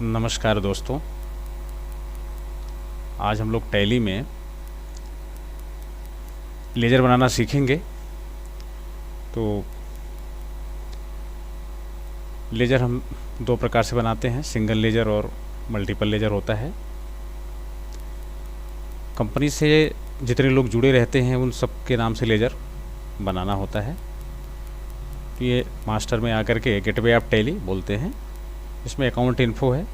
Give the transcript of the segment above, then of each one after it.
नमस्कार दोस्तों। आज हम लोग टैली में लेजर बनाना सीखेंगे। तो लेजर हम दो प्रकार से बनाते हैं, सिंगल लेजर और मल्टीपल लेजर होता है। कंपनी से जितने लोग जुड़े रहते हैं उन सब के नाम से लेजर बनाना होता है। तो ये मास्टर में आकर के गेटवे ऑफ टैली बोलते हैं। इसमें अकाउंट इन्फो है।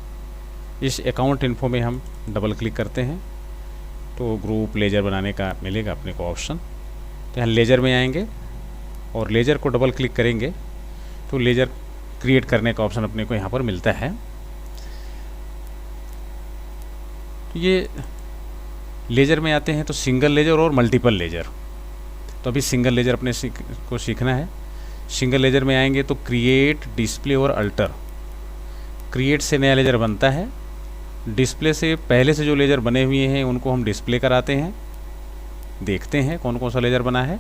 इस अकाउंट इन्फो में हम डबल क्लिक करते हैं तो ग्रुप लेजर बनाने का मिलेगा अपने को ऑप्शन। तो यहाँ लेजर में आएंगे और लेजर को डबल क्लिक करेंगे तो लेजर क्रिएट करने का ऑप्शन अपने को यहाँ पर मिलता है। तो ये लेजर में आते हैं तो सिंगल लेजर और मल्टीपल लेजर। तो अभी सिंगल लेजर अपने को सीखना है। सिंगल लेजर में आएंगे तो क्रिएट, डिस्प्ले और अल्टर। क्रिएट से नया लेजर बनता है, डिस्प्ले से पहले से जो लेजर बने हुए हैं उनको हम डिस्प्ले कराते हैं, देखते हैं कौन कौन सा लेजर बना है।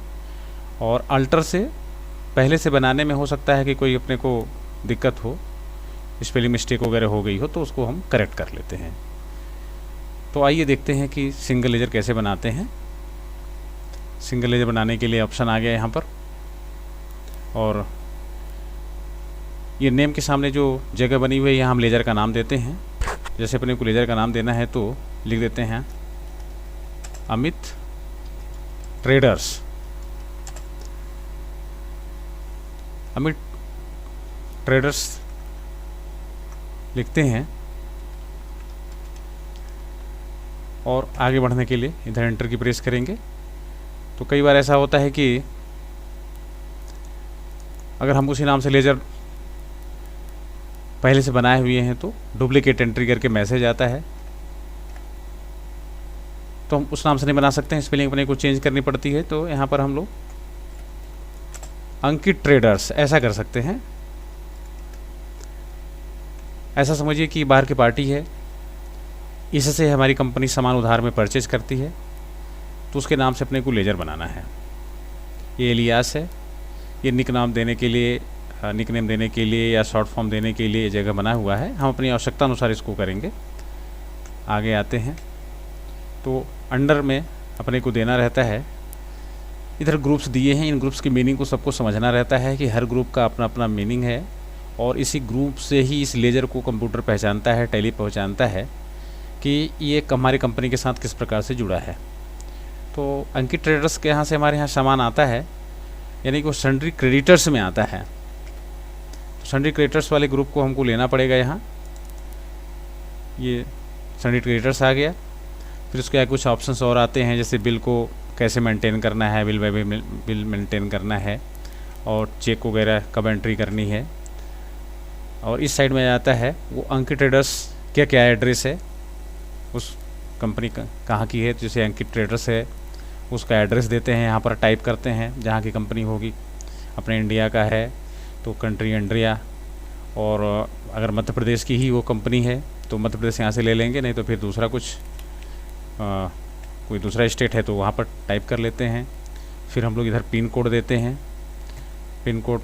और अल्टर से पहले से बनाने में हो सकता है कि कोई अपने को दिक्कत हो, स्पेलिंग मिस्टेक वगैरह हो गई हो तो उसको हम करेक्ट कर लेते हैं। तो आइए देखते हैं कि सिंगल लेजर कैसे बनाते हैं। सिंगल लेजर बनाने के लिए ऑप्शन आ गया यहाँ पर, और ये नेम के सामने जो जगह बनी हुई है यहाँ हम लेजर का नाम देते हैं। जैसे अपने को लेजर का नाम देना है तो लिख देते हैं अमित ट्रेडर्स। अमित ट्रेडर्स लिखते हैं और आगे बढ़ने के लिए इधर एंटर की प्रेस करेंगे। तो कई बार ऐसा होता है कि अगर हम उसी नाम से लेजर पहले से बनाए हुए हैं तो डुप्लीकेट एंट्री करके मैसेज आता है, तो हम उस नाम से नहीं बना सकते हैं, स्पेलिंग अपने को चेंज करनी पड़ती है। तो यहाँ पर हम लोग अंकित ट्रेडर्स ऐसा कर सकते हैं। ऐसा समझिए कि बाहर की पार्टी है, इससे हमारी कंपनी सामान उधार में परचेज करती है, तो उसके नाम से अपने को लेजर बनाना है। ये एलियास है, ये निक नाम देने के लिए, निक नेम देने के लिए या शॉर्ट फॉर्म देने के लिए ये जगह बना हुआ है। हम अपनी आवश्यकता अनुसार इसको करेंगे। आगे आते हैं तो अंडर में अपने को देना रहता है, इधर ग्रुप्स दिए हैं, इन ग्रुप्स की मीनिंग को सबको समझना रहता है कि हर ग्रुप का अपना अपना मीनिंग है, और इसी ग्रुप से ही इस लेजर को कंप्यूटर पहचानता है, टैली पहचानता है कि ये हमारी कंपनी के साथ किस प्रकार से जुड़ा है। तो अंकित ट्रेडर्स के यहाँ से हमारे यहाँ सामान आता है, यानी कि वो सन्ड्री क्रेडिटर्स में आता है। सन्ड्री क्रेडिटर्स वाले ग्रुप को हमको लेना पड़ेगा। यहाँ ये सन्ड्री क्रेडिटर्स आ गया। फिर उसके आगे कुछ ऑप्शंस और आते हैं, जैसे बिल को कैसे मेंटेन करना है, बिल मेंटेन करना है, और चेक वगैरह कब एंट्री करनी है। और इस साइड में आता है वो अंकित ट्रेडर्स क्या क्या एड्रेस है, उस कंपनी का कहाँ की है। जैसे अंकित ट्रेडर्स है उसका एड्रेस देते हैं, यहाँ पर टाइप करते हैं जहाँ की कंपनी होगी। अपने इंडिया का है तो कंट्री इंडिया, और अगर मध्य प्रदेश की ही वो कंपनी है तो मध्य प्रदेश यहाँ से ले लेंगे, नहीं तो फिर दूसरा कुछ कोई दूसरा स्टेट है तो वहाँ पर टाइप कर लेते हैं। फिर हम लोग इधर पिन कोड देते हैं, पिन कोड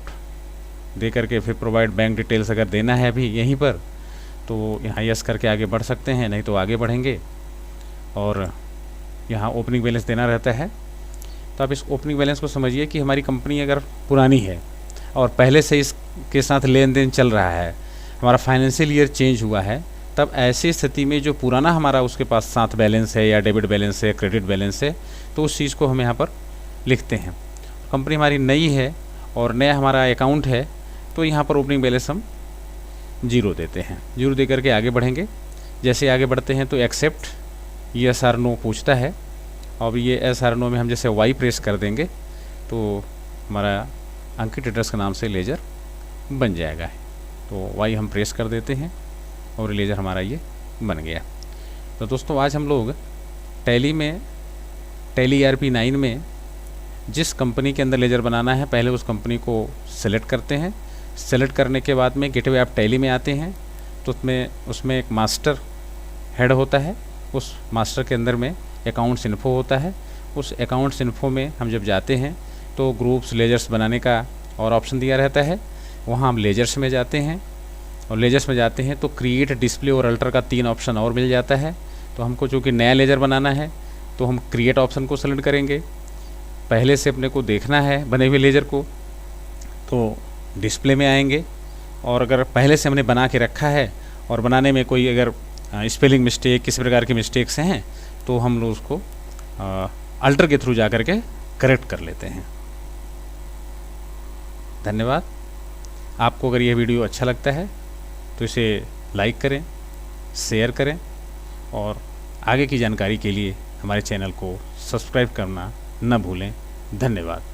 दे करके फिर प्रोवाइड बैंक डिटेल्स अगर देना है अभी यहीं पर तो यहाँ यस करके आगे बढ़ सकते हैं, नहीं तो आगे बढ़ेंगे। और यहाँ ओपनिंग बैलेंस देना रहता है। तो आप इस ओपनिंग बैलेंस को समझिए कि हमारी कंपनी अगर पुरानी है और पहले से इसके साथ लेन देन चल रहा है, हमारा फाइनेंशियल ईयर चेंज हुआ है, तब ऐसी स्थिति में जो पुराना हमारा उसके पास साथ बैलेंस है या डेबिट बैलेंस है, क्रेडिट बैलेंस है, तो उस चीज़ को हम यहाँ पर लिखते हैं। कंपनी हमारी नई है और नया हमारा अकाउंट है तो यहाँ पर ओपनिंग बैलेंस हम 0 देते हैं। 0 दे करके आगे बढ़ेंगे। जैसे आगे बढ़ते हैं तो एक्सेप्ट यस आर नो पूछता है। अब ये एस आर नो में हम जैसे वाई प्रेस कर देंगे तो हमारा अंकित ट्रेडर्स के नाम से लेजर बन जाएगा। तो वाई हम प्रेस कर देते हैं और लेजर हमारा ये बन गया। तो दोस्तों आज हम लोग टैली में, टैली ERP9 में जिस कंपनी के अंदर लेजर बनाना है पहले उस कंपनी को सेलेक्ट करते हैं। सेलेक्ट करने के बाद में गेटवे ऑफ टैली में आते हैं तो उसमें एक मास्टर हेड होता है। उस मास्टर के अंदर में अकाउंट्स इन्फो होता है। उस अकाउंट्स इन्फो में हम जब जाते हैं तो ग्रुप्स लेजर्स बनाने का और ऑप्शन दिया रहता है, वहाँ हम लेजर्स में जाते हैं। और लेजर्स में जाते हैं तो क्रिएट, डिस्प्ले और अल्टर का 3 ऑप्शन और मिल जाता है। तो हमको चूँकि नया लेजर बनाना है तो हम क्रिएट ऑप्शन को सेलेक्ट करेंगे। पहले से अपने को देखना है बने हुए लेजर को तो डिस्प्ले में आएंगे, और अगर पहले से हमने बना के रखा है और बनाने में कोई अगर स्पेलिंग मिस्टेक, किसी प्रकार की मिस्टेक्स हैं तो हम लोग उसको अल्टर के थ्रू जा कर के करेक्ट कर लेते हैं। धन्यवाद। आपको अगर यह वीडियो अच्छा लगता है तो इसे लाइक करें, शेयर करें, और आगे की जानकारी के लिए हमारे चैनल को सब्सक्राइब करना न भूलें। धन्यवाद।